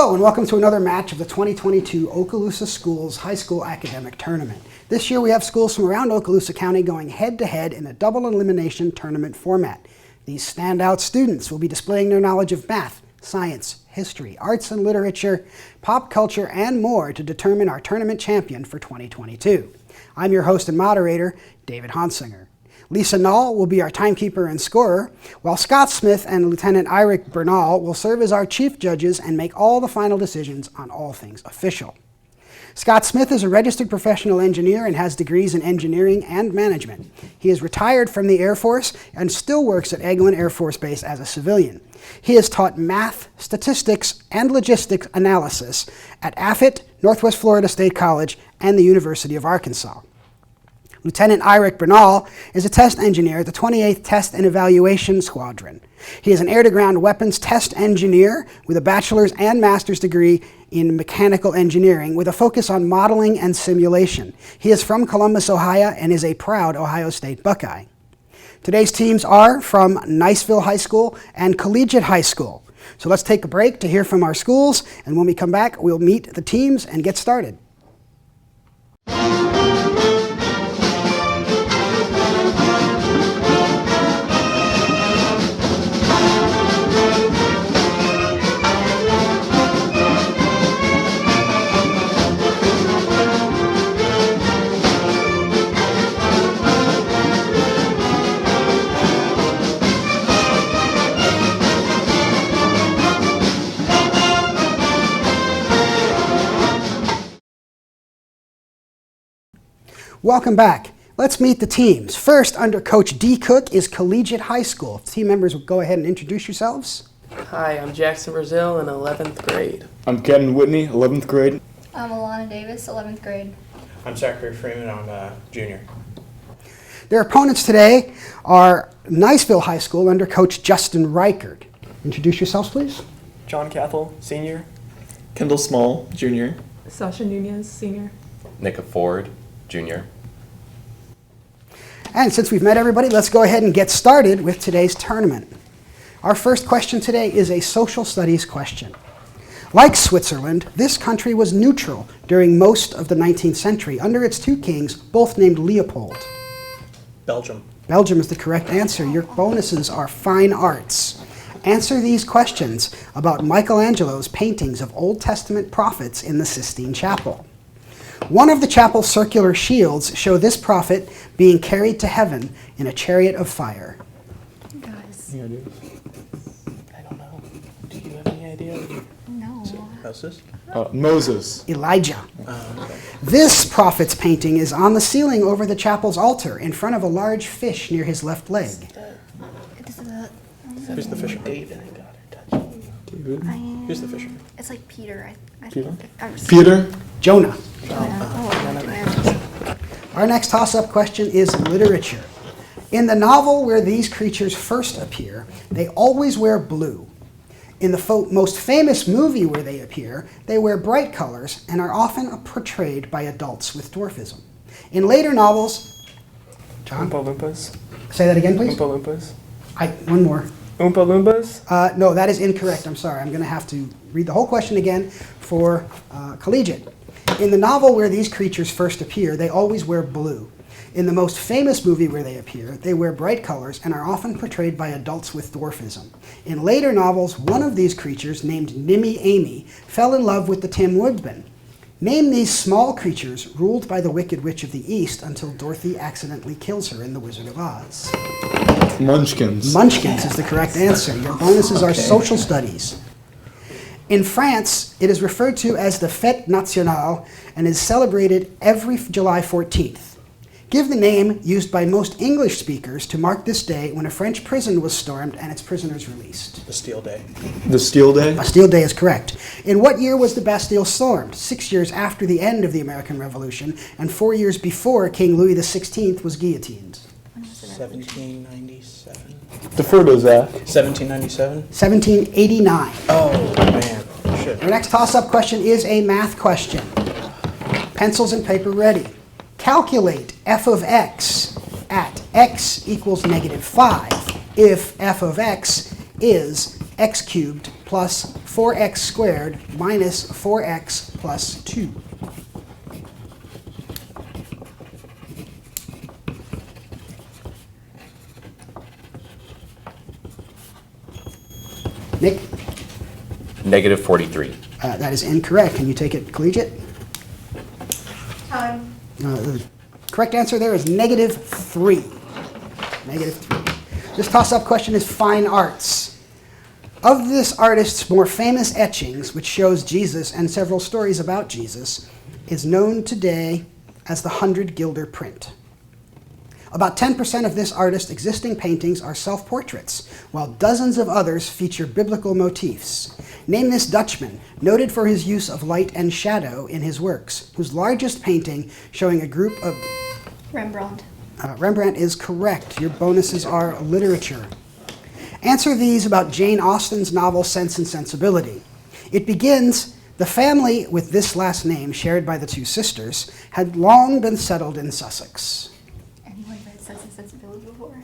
Hello and welcome to another match of the 2022 Okaloosa Schools High School Academic Tournament. This year we have schools from around Okaloosa County going head-to-head in a double elimination tournament format. These standout students will be displaying their knowledge of math, science, history, arts and literature, pop culture, and more to determine our tournament champion for 2022. I'm your host and moderator, David Honsinger. Lisa Null will be our timekeeper and scorer, while Scott Smith and Lieutenant Eirik Bernal will serve as our chief judges and make all the final decisions on all things official. Scott Smith is a registered professional engineer and has degrees in engineering and management. He is retired from the Air Force and still works at Eglin Air Force Base as a civilian. He has taught math, statistics, and logistics analysis at AFIT, Northwest Florida State College, and the University of Arkansas. Lieutenant Eirik Bernal is a test engineer at the 28th Test and Evaluation Squadron. He is an air-to-ground weapons test engineer with a bachelor's and master's degree in mechanical engineering with a focus on modeling and simulation. He is from Columbus, Ohio, and is a proud Ohio State Buckeye. Today's teams are from Niceville High School and Collegiate High School. So let's take a break to hear from our schools, and when we come back, we'll meet the teams and get started. Welcome back. Let's meet the teams. First, under Coach D. Cook is Collegiate High School. Team members will go ahead and introduce yourselves. Hi, I'm Jackson Brazil in 11th grade. I'm Kevin Whitney, 11th grade. I'm Alana Davis, 11th grade. I'm Zachary Freeman, I'm a junior. Their opponents today are Niceville High School under Coach Justin Reichert. Introduce yourselves, please. John Cathell, senior. Kendall Small, junior. Sasha Nunez, senior. Nika Ford, junior. And since we've met everybody, let's go ahead and get started with today's tournament. Our first question today is a social studies question. Like Switzerland, this country was neutral during most of the 19th century under its two kings, both named Leopold. Belgium. Belgium is the correct answer. Your bonuses are fine arts. Answer these questions about Michelangelo's paintings of Old Testament prophets in the Sistine Chapel. One of the chapel's circular shields show this prophet being carried to heaven in a chariot of fire. Guys. Yeah, I do. I don't know. Do you have any idea? No. Moses? Moses. Elijah. Okay. This prophet's painting is on the ceiling over the chapel's altar in front of a large fish near his left leg. Who's the fisherman? David. I got her touch. David. Who's the fisherman? It's like Peter. Peter? I Peter. Jonah. Oh, Our next toss-up question is literature. In the novel where these creatures first appear, they always wear blue. In the most famous movie where they appear, they wear bright colors and are often portrayed by adults with dwarfism. In later novels, John? Oompa Loompas. Say that again, please. Oompa Loompas. One more. Oompa Loompas? No, that is incorrect. I'm sorry. I'm going to have to read the whole question again for collegiate. In the novel where these creatures first appear, they always wear blue. In the most famous movie where they appear, they wear bright colors and are often portrayed by adults with dwarfism. In later novels, one of these creatures, named Nimmy Amy, fell in love with the Tin Woodman. Name these small creatures ruled by the Wicked Witch of the East until Dorothy accidentally kills her in The Wizard of Oz. Munchkins. Munchkins is the correct answer. Your bonuses are social studies. In France, it is referred to as the Fête Nationale and is celebrated every July 14th. Give the name used by most English speakers to mark this day when a French prison was stormed and its prisoners released. Bastille Day. The Steel Day. Bastille Day is correct. In what year was the Bastille stormed? 6 years after the end of the American Revolution and 4 years before King Louis XVI was guillotined. 1797. Defer to Zach. 1797. 1789. Oh, man. Shit. Our next toss-up question is a math question. Pencils and paper ready. Calculate f of x at x equals -5 if f of x is x cubed plus 4x squared minus 4x plus 2. Nick? Negative 43. That is incorrect. Can you take it collegiate? Time. The correct answer there is negative 3. Negative 3. This toss-up question is fine arts. Of this artist's more famous etchings, which shows Jesus and several stories about Jesus, is known today as the 100 Guilder print. About 10% of this artist's existing paintings are self-portraits, while dozens of others feature biblical motifs. Name this Dutchman, noted for his use of light and shadow in his works, whose largest painting showing a group of... Rembrandt. Rembrandt is correct. Your bonuses are literature. Answer these about Jane Austen's novel Sense and Sensibility. It begins, the family with this last name, shared by the two sisters, had long been settled in Sussex. Anyone read Sense and Sensibility before?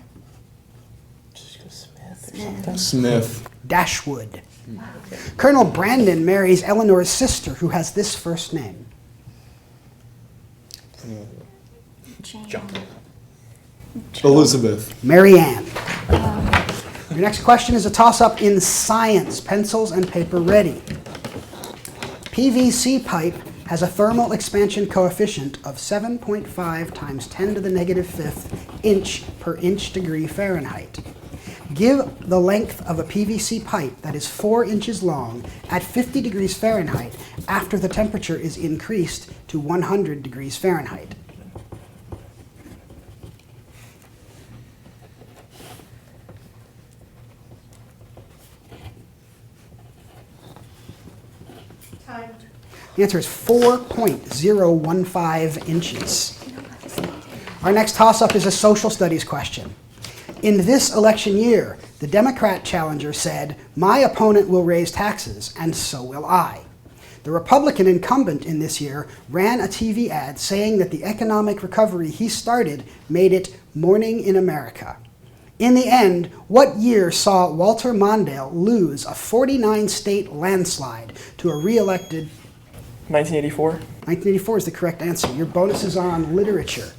Just go Smith or something. Smith. Dashwood. Colonel Brandon marries Eleanor's sister, who has this first name. Jane. Elizabeth. Mary Ann. Your next question is a toss-up in science. Pencils and paper ready. PVC pipe has a thermal expansion coefficient of 7.5 times 10 to the negative fifth inch per inch degree Fahrenheit. Give the length of a PVC pipe that is 4 inches long at 50 degrees Fahrenheit after the temperature is increased to 100 degrees Fahrenheit. Time. The answer is 4.015 inches. Our next toss-up is a social studies question. In this election year, the Democrat challenger said, "My opponent will raise taxes, and so will I." The Republican incumbent in this year ran a TV ad saying that the economic recovery he started made it morning in America. In the end, what year saw Walter Mondale lose a 49-state landslide to a re-elected... 1984. 1984 is the correct answer. Your bonuses are on literature.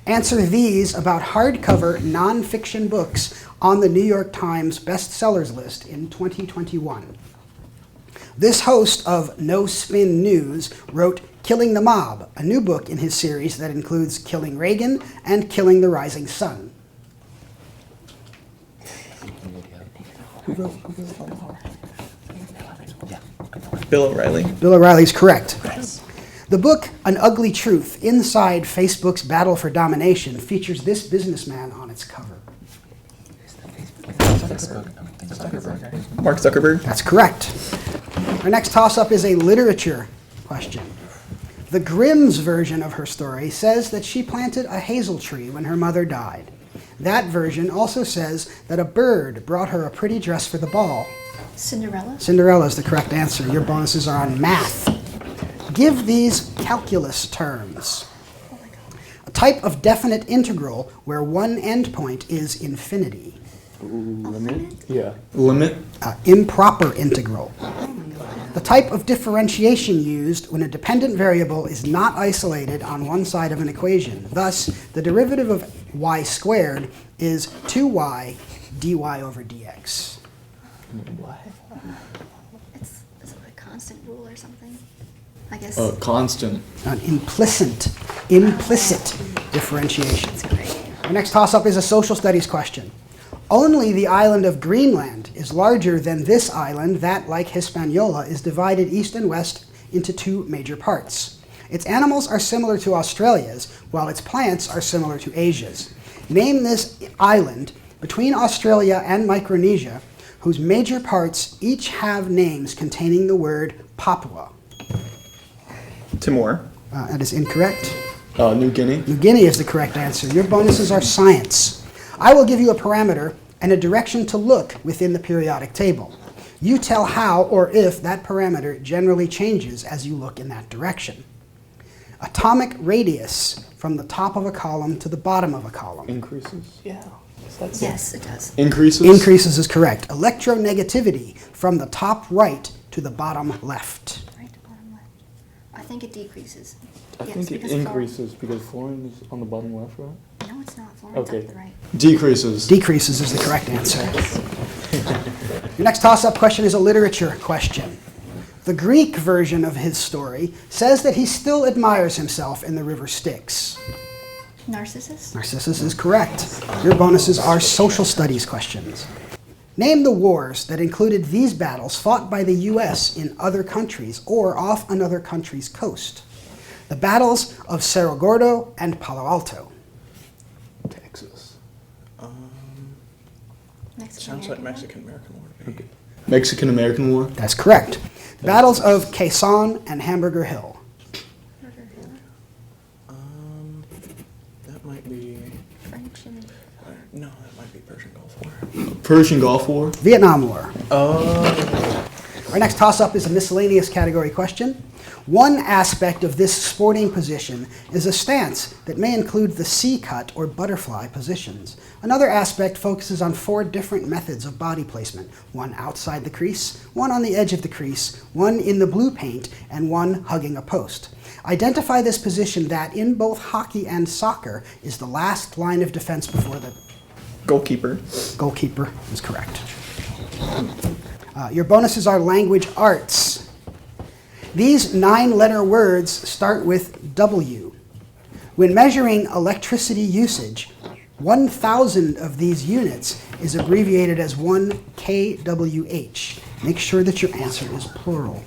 Answer these about hardcover nonfiction books on the New York Times bestsellers list in 2021. This host of No Spin News wrote Killing the Mob, a new book in his series that includes Killing Reagan and Killing the Rising Sun. Bill O'Reilly. Bill O'Reilly's correct. The book, An Ugly Truth, Inside Facebook's Battle for Domination, features this businessman on its cover. Mark Zuckerberg. That's correct. Our next toss-up is a literature question. The Grimm's version of her story says that she planted a hazel tree when her mother died. That version also says that a bird brought her a pretty dress for the ball. Cinderella. Cinderella is the correct answer. Your bonuses are on math. Give these calculus terms. A type of definite integral where one endpoint is infinity. Limit? Yeah. Limit? Improper integral. The type of differentiation used when a dependent variable is not isolated on one side of an equation. Thus, the derivative of y squared is 2y dy over dx. It's like a constant rule or something. I guess. Constant. An implicit differentiation. Our next toss-up is a social studies question. Only the island of Greenland is larger than this island that, like Hispaniola, is divided east and west into two major parts. Its animals are similar to Australia's, while its plants are similar to Asia's. Name this island between Australia and Micronesia, whose major parts each have names containing the word Papua. Timor. That is incorrect. New Guinea. New Guinea is the correct answer. Your bonuses are science. I will give you a parameter and a direction to look within the periodic table. You tell how or if that parameter generally changes as you look in that direction. Atomic radius from the top of a column to the bottom of a column. Increases. Yeah. That's Yes, it does. Increases. Increases is correct. Electronegativity from the top right to the bottom left. Right to bottom left. I think it decreases. I Yes, think it because increases because fluorine is on the bottom left, right? No, it's not. Florine's Okay. up the right. Decreases. Decreases is the correct answer. Your next toss-up question is a literature question. The Greek version of his story says that he still admires himself in the river Styx. Narcissus? Narcissus is correct. Your bonuses are social studies questions. Name the wars that included these battles fought by the U.S. in other countries or off another country's coast. The battles of Cerro Gordo and Palo Alto. Texas. Sounds like Mexican-American War to me. Mexican-American War. That's correct. Battles of Quezon and Hamburger Hill. That might be... French and... No, that might be Persian Gulf War. Persian Gulf War. Vietnam War. Oh. Our next toss-up is a miscellaneous category question. One aspect of this sporting position is a stance that may include the C-cut or butterfly positions. Another aspect focuses on 4 different methods of body placement. One outside the crease, one on the edge of the crease, one in the blue paint, and one hugging a post. Identify this position that, in both hockey and soccer, is the last line of defense before the Goalkeeper. goalkeeper is correct. Your bonuses are language arts. These 9-letter words start with W. When measuring electricity usage, 1,000 of these units is abbreviated as 1 kWh. Make sure that your answer is plural.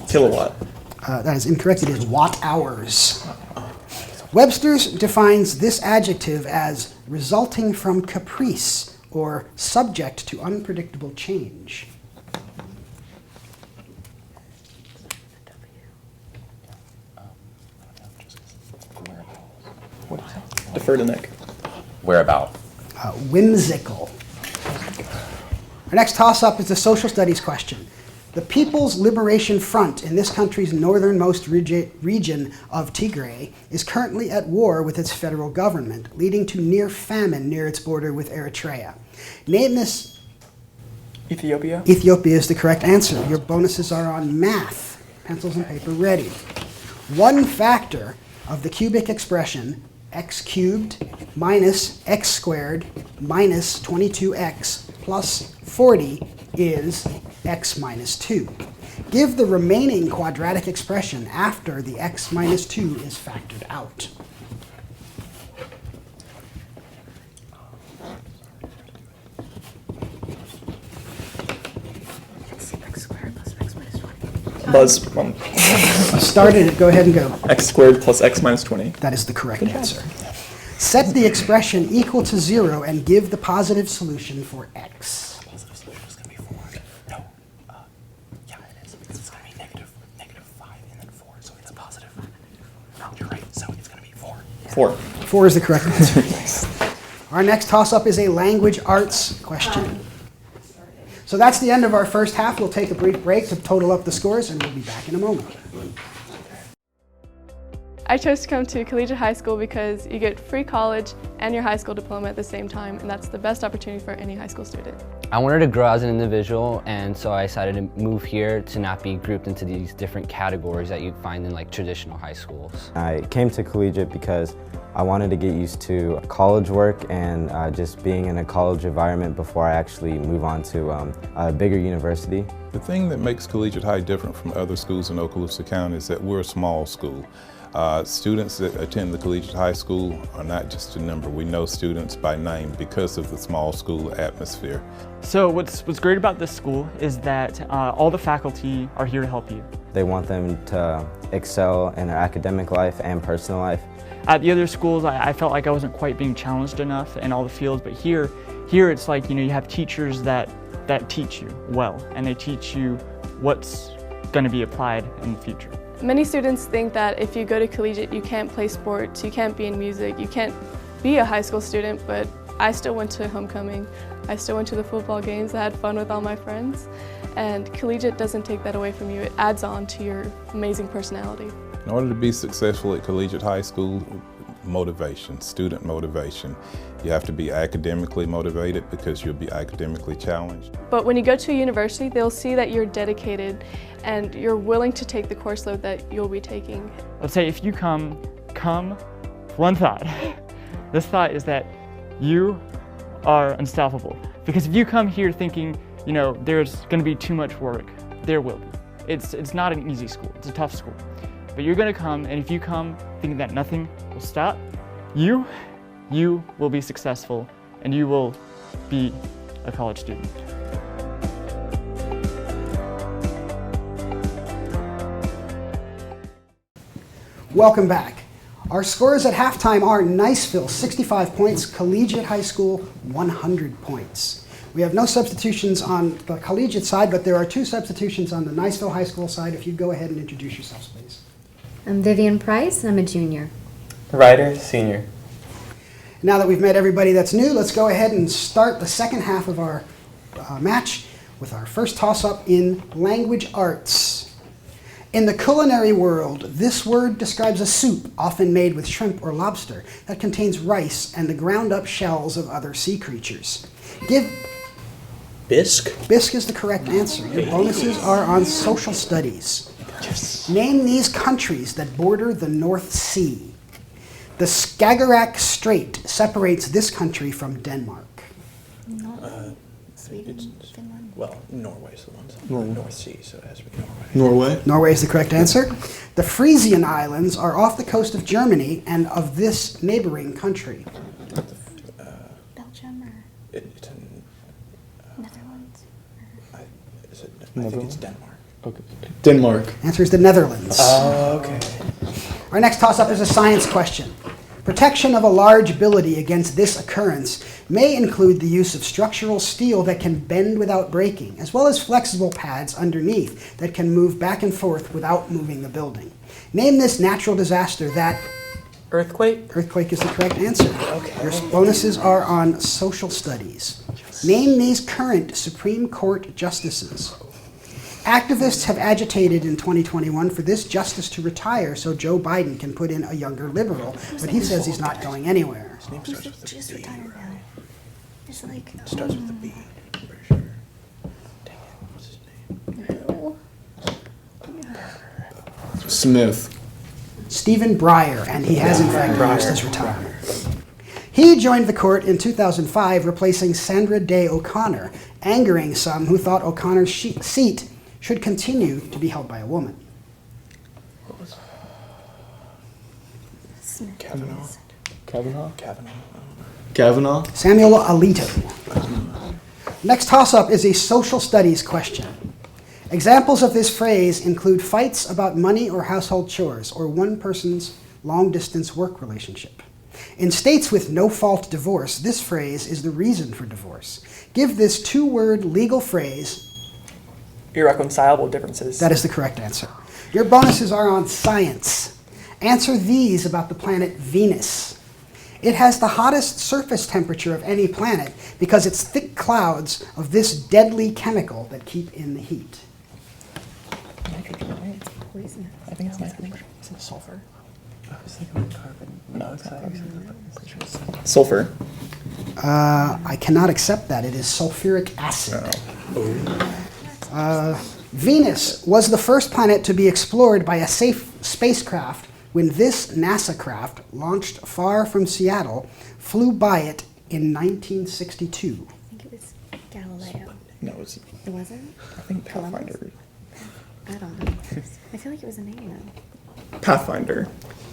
Kilowatt. That is incorrect. It is watt-hours. Webster's defines this adjective as resulting from caprice or subject to unpredictable change. Defer to Nick. Whereabout? Whimsical. Our next toss-up is a social studies question. The People's Liberation Front in this country's northernmost region of Tigray is currently at war with its federal government, leading to near famine near its border with Eritrea. Name this. Ethiopia? Ethiopia is the correct answer. Your bonuses are on math. Pencils and paper ready. One factor of the cubic expression x cubed minus x squared minus 22x plus 40 is x minus 2. Give the remaining quadratic expression after the x minus 2 is factored out. It's x squared plus x minus 20. Buzz. Started it. Go ahead and go. X squared plus x minus 20. That is the correct answer. Set the expression equal to 0 and give the positive solution for x. Positive solution is going to be 4. No. Yeah, it is. It's going to be negative 5 and then 4. So it's a positive 5 and negative 4. No, you're right. So it's going to be 4. 4. 4 is the correct answer. Our next toss-up is a language arts question. So that's the end of our first half. We'll take a brief break to total up the scores, and we'll be back in a moment. I chose to come to collegiate high school because you get free college and your high school diploma at the same time, and that's the best opportunity for any high school student. I wanted to grow as an individual, and so I decided to move here to not be grouped into these different categories that you find in like traditional high schools. I came to collegiate because I wanted to get used to college work and just being in a college environment before I actually move on to a bigger university. The thing that makes Collegiate High different from other schools in Okaloosa County is that we're a small school. Students that attend the Collegiate High School are not just a number. We know students by name because of the small school atmosphere. So what's great about this school is that all the faculty are here to help you. They want them to excel in their academic life and personal life. At the other schools, I felt like I wasn't quite being challenged enough in all the fields, but here it's like, you have teachers that teach you well, and they teach you what's going to be applied in the future. Many students think that if you go to collegiate, you can't play sports, you can't be in music, you can't be a high school student, but I still went to homecoming. I still went to the football games, I had fun with all my friends. and collegiate doesn't take that away from you. It adds on to your amazing personality. In order to be successful at collegiate high school, motivation, student motivation. You have to be academically motivated because you'll be academically challenged. But when you go to a university, they'll see that you're dedicated and you're willing to take the course load that you'll be taking. Let's say if you come with one thought. This thought is that you are unstoppable. Because if you come here thinking, you know, there's going to be too much work, there will be. It's not an easy school, it's a tough school. But you're going to come, and if you come thinking that nothing will stop, you will be successful, and you will be a college student. Welcome back. Our scores at halftime are Niceville, 65 points, Collegiate High School, 100 points. We have no substitutions on the collegiate side, but there are 2 substitutions on the Niceville High School side. If you'd go ahead and introduce yourselves, please. I'm Vivian Price, and I'm a junior. Ryder, senior. Now that we've met everybody that's new, let's go ahead and start the second half of our match with our first toss-up in language arts. In the culinary world, this word describes a soup often made with shrimp or lobster that contains rice and the ground-up shells of other sea creatures. Bisque? Bisque is the correct answer. Your bonuses are on social studies. Yes. Name these countries that border the North Sea. The Skagerrak Strait separates this country from Denmark. Sweden, Finland. Well, Norway's the one's North Sea, so it has to be Norway. Norway? Norway is the correct answer. The Frisian Islands are off the coast of Germany and of this neighboring country. Belgium or It's in, Netherlands? I think it's Denmark. Okay. Denmark. Answer is the Netherlands. Okay. Our next toss-up is a science question. Protection of a large ability against this occurrence may include the use of structural steel that can bend without breaking, as well as flexible pads underneath that can move back and forth without moving the building. Name this natural disaster that... Earthquake? Earthquake is the correct answer. Okay. Your bonuses are on social studies. Name these current Supreme Court justices. Activists have agitated in 2021 for this justice to retire so Joe Biden can put in a younger liberal, but he says he's not going anywhere. His name starts with a Just B, retired right? now. It's like, It starts with a B, I'm pretty sure. Dang it, what's his name? no. Smith. Stephen Breyer, and he has in fact announced his retirement. He joined the court in 2005, replacing Sandra Day O'Connor, angering some who thought O'Connor's seat should continue to be held by a woman. Smith. Kavanaugh. Kavanaugh? Kavanaugh. Kavanaugh? Samuel Alito. Next toss-up is a social studies question. Examples of this phrase include fights about money or household chores, or one person's long-distance work relationship. In states with no-fault divorce, this phrase is the reason for divorce. Give this two-word legal phrase. Irreconcilable differences. That is the correct answer. Your bonuses are on science. Answer these about the planet Venus. It has the hottest surface temperature of any planet because it's thick clouds of this deadly chemical that keep in the heat. Nitrogen, right? It's poison. I think it's nitrogen. Is it sulfur? I was thinking of carbon monoxide. I'm pretty sure it's Sulfur. I cannot accept that. It is sulfuric acid. Venus was the first planet to be explored by a safe spacecraft when this NASA craft, launched far from Seattle, flew by it in 1962. I think it was Galileo. No, it's, It wasn't? I think Pathfinder. I don't know. I feel like it was a name though. Pathfinder.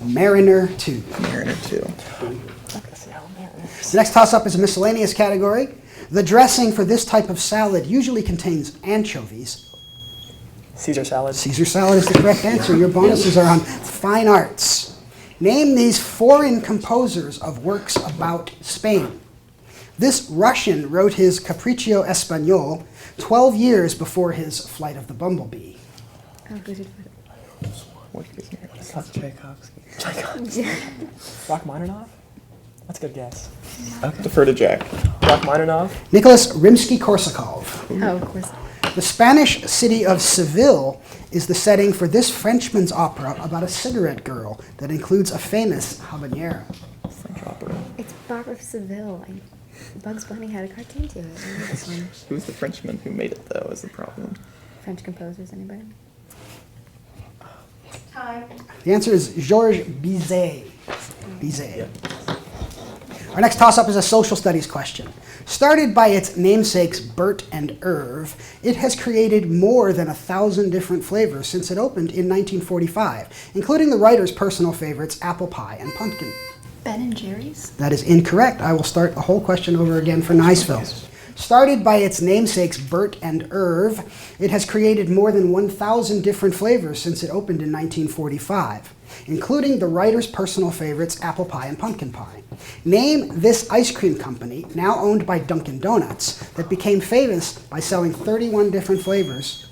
Mariner 2. Mariner 2. The next toss-up is a miscellaneous category. The dressing for this type of salad usually contains anchovies. Caesar salad. Caesar salad is the correct answer. Your bonuses are on fine arts. Name these foreign composers of works about Spain. This Russian wrote his Capriccio Espagnol 12 years before his Flight of the Bumblebee. Oh, who did it? What is it? Tchaikovsky. Rachmaninoff? That's a good guess. Defer to Jack. Rachmaninoff? Nicholas Rimsky-Korsakov. Oh, of course. The Spanish city of Seville is the setting for this Frenchman's opera about a cigarette girl that includes a famous habanera. French opera. It's Barbara of Seville. Bugs Bunny had a cartoon to it. I know this one. Who's the Frenchman who made it, though, is the problem. French composers, anybody? The answer is Georges Bizet. Bizet. Our next toss-up is a social studies question. Started by its namesakes Bert and Irv, it has created more than 1,000 different flavors since it opened in 1945, including the writer's personal favorites, apple pie and pumpkin. Ben and Jerry's? That is incorrect. I will start the whole question over again for Niceville. Started by its namesakes Bert and Irv, it has created more than 1,000 different flavors since it opened in 1945, including the writer's personal favorites, apple pie and pumpkin pie. Name this ice cream company, now owned by Dunkin' Donuts, that became famous by selling 31 different flavors.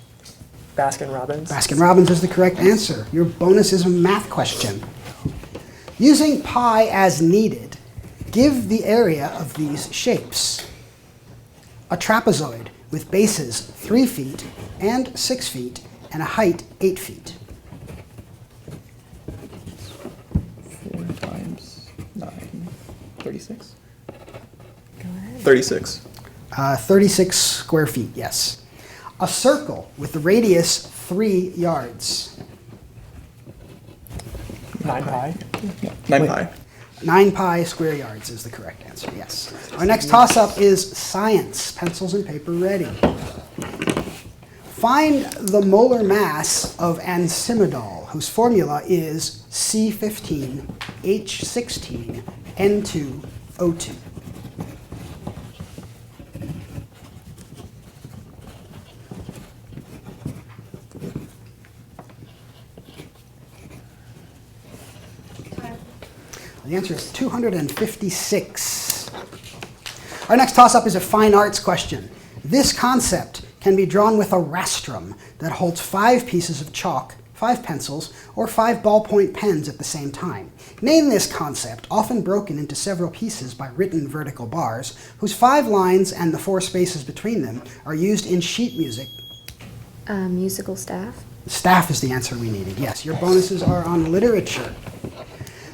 Baskin Robbins. Baskin Robbins is the correct answer. Your bonus is a math question. Using pi as needed, give the area of these shapes. A trapezoid with bases 3 feet and 6 feet and a height 8 feet. 4 times 9. 36? Go ahead. 36. 36 square feet, yes. A circle with the radius 3 yards. 9 pi. 9 pi. 9 pi square yards is the correct answer, yes. Our next toss-up is science. Pencils and paper ready. Find the molar mass of ansimidol, whose formula is C15H16N2O2. The answer is 256. Our next toss-up is a fine arts question. This concept can be drawn with a rastrum that holds 5 pieces of chalk, 5 pencils, or 5 ballpoint pens at the same time. Name this concept, often broken into several pieces by written vertical bars, whose 5 lines and the 4 spaces between them are used in sheet music. Musical staff. Staff is the answer we needed, yes. Your bonuses are on literature.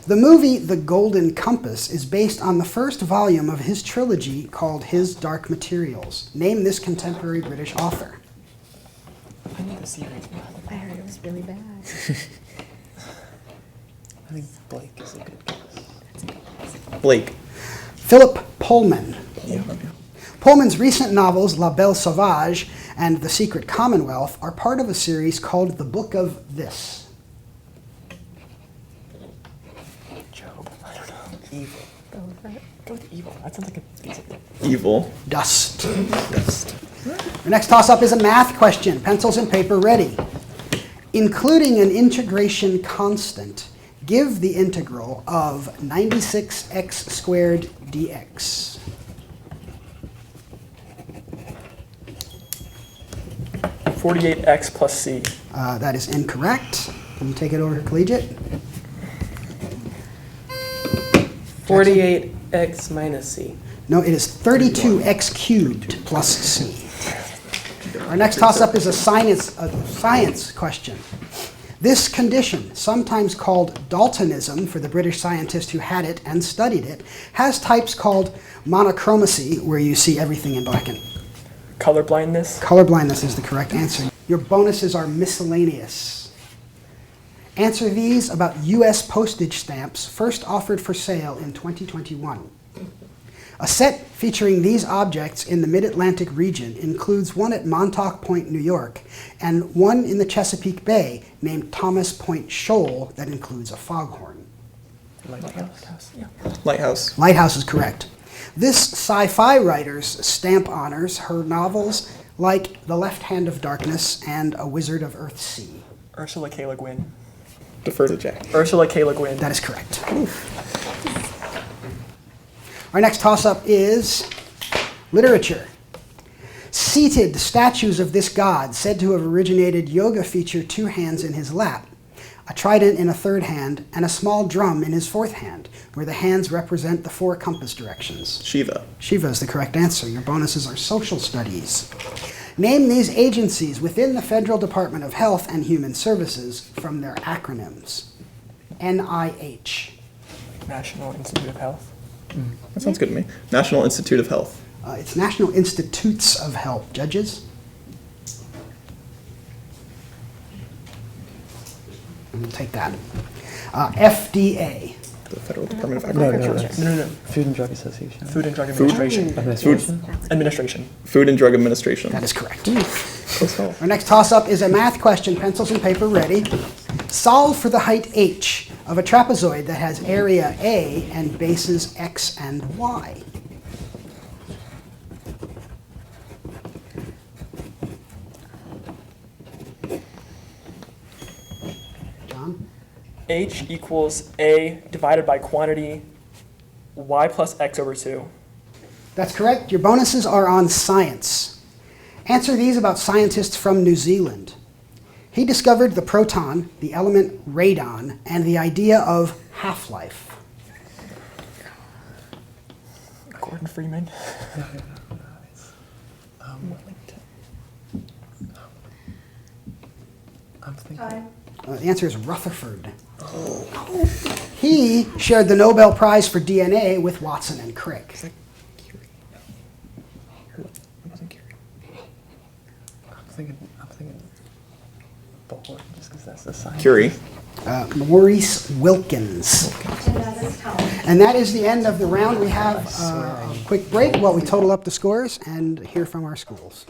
The movie The Golden Compass is based on the first volume of his trilogy called His Dark Materials. Name this contemporary British author. I need the series. I heard it was really bad. I think Blake is a good guess. Blake. Philip Pullman. Yeah. Pullman's recent novels La Belle Sauvage and The Secret Commonwealth are part of a series called The Book of This. Evil. Go with evil. That sounds like a decent thing. Evil. Dust. Our next toss-up is a math question. Pencils and paper ready. Including an integration constant, give the integral of 96x squared dx. $48x plus c. That is incorrect. Can you take it over, Collegiate? 48x minus c. No, it is 32x cubed plus c. Our next toss-up is a science question. This condition, sometimes called Daltonism for the British scientist who had it and studied it, has types called monochromacy, where you see everything in black and Color blindness. Color blindness is the correct answer. Your bonuses are miscellaneous. Answer these about U.S. postage stamps first offered for sale in 2021. A set featuring these objects in the Mid-Atlantic region includes one at Montauk Point, New York, and one in the Chesapeake Bay named Thomas Point Shoal that includes a foghorn. Lighthouse. Yeah. Lighthouse. Lighthouse is correct. This sci-fi writer's stamp honors her novels like The Left Hand of Darkness and A Wizard of Earthsea. Ursula K. Le Guin. Defer to Jack. Ursula K. Le Guin. That is correct. Our next toss-up is literature. Seated statues of this god, said to have originated yoga, feature 2 hands in his lap, a trident in a 3rd hand, and a small drum in his 4th hand, where the hands represent the 4 compass directions. Shiva. Shiva is the correct answer. Your bonuses are social studies. Name these agencies within the Federal Department of Health and Human Services from their acronyms. NIH. National Institute of Health. That sounds good to me. National Institute of Health. It's National Institutes of Health. Judges? We'll take that. FDA. The Federal Department of No, Agriculture. no. Food and Drug Association. Food and Drug Administration. Administration. Food and Drug Administration. That is correct. Close call. Our next toss-up is a math question. Pencils and paper ready. Solve for the height h of a trapezoid that has area A and bases x and y. John? H equals A divided by quantity y plus x over 2. That's correct. Your bonuses are on science. Answer these about scientists from New Zealand. He discovered the proton, the element radon, and the idea of half-life. Gordon Freeman. I'm thinking. The answer is Rutherford. He shared the Nobel Prize for DNA with Watson and Crick. It wasn't Curie. I'm thinking Bohr, just because that's the science. Curie. Maurice Wilkins. And that is the end of the round. We have a quick break while we total up the scores and hear from our schools.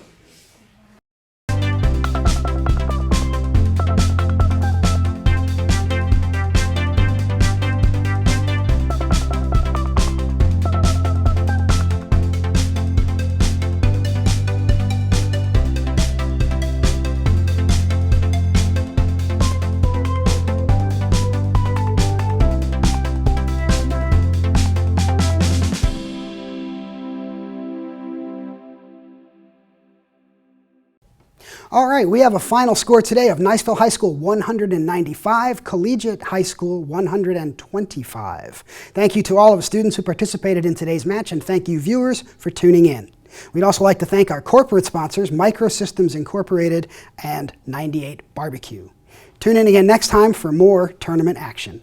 All right, we have a final score today of Niceville High School 195, Collegiate High School 125. Thank you to all of the students who participated in today's match, and thank you viewers for tuning in. We'd also like to thank our corporate sponsors, Microsystems Incorporated and 98 Barbecue. Tune in again next time for more tournament action.